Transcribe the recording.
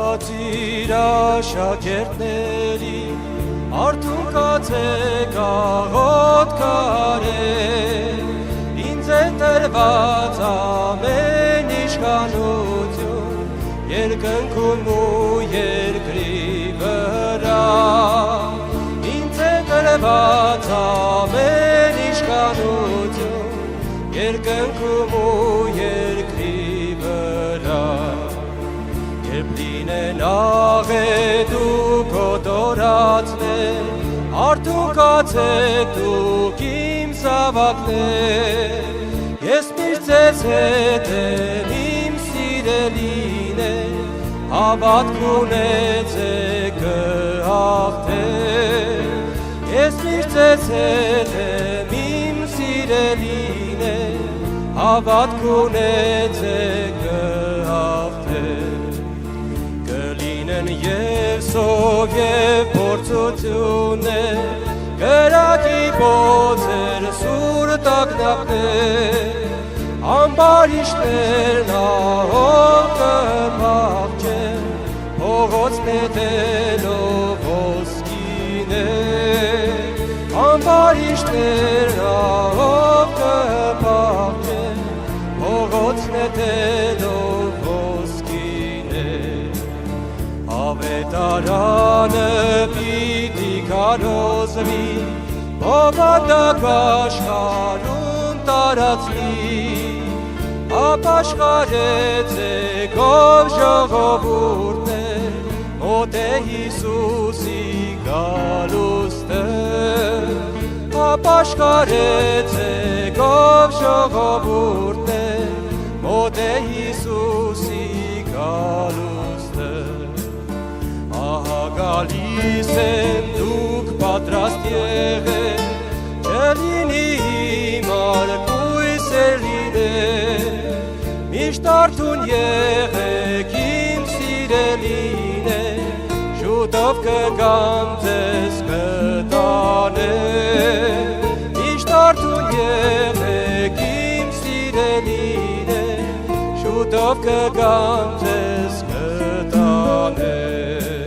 Ատիր աշակերտների Արթունքած է գաղոտ կարել Ինձ է տրված ամեն իշխանություն Երկնքում ու երկրի վրա Ինձ է տրված ամեն իշխանություն Երկնքում ու երկրի վրա Երբ լինեն աղետ ու կոտորածներ Արթունքած եք դուք իմ զավակներ Ես միշտ ձեզ հետ եմ իմ սիրելիներ Հավատք ունեցեք կհաղթեք Ես միշտ ձեզ հետ եմ իմ սիրելիներ Հավատք ունեցեք կհաղթեք Կլինեն և սով և փորձություններ Կրակի բոցեր սուր տագնապներ Ամբարիշներն ահով կփախչեն Փողոց նետելով ոսկիներ Ամբարիշներն ահով կփախչեն Փողոց նետելով ոսկիներ Ավետարանը պիտի քարոզվի Բովանդակ աշխարհում տարածվի Ապաշխարեցեք ով ժողովուրդներ Մոտ է Հիսուսի գալուստը Ապաշխարեցեք ով ժողովուրդներ Մոտ է Հիսուսի գալուստը Ահա գալիս են դուք պատրաստ եղեք Չլինի հիմար կույսեր լիներ Միշտ արթուն եղեք իմ սիրելիներ Շուտով կգամ ձեզ կտանել Միշտ արթուն եղեք իմ սիրելիներ Շուտով կգամ ձեզ կտանել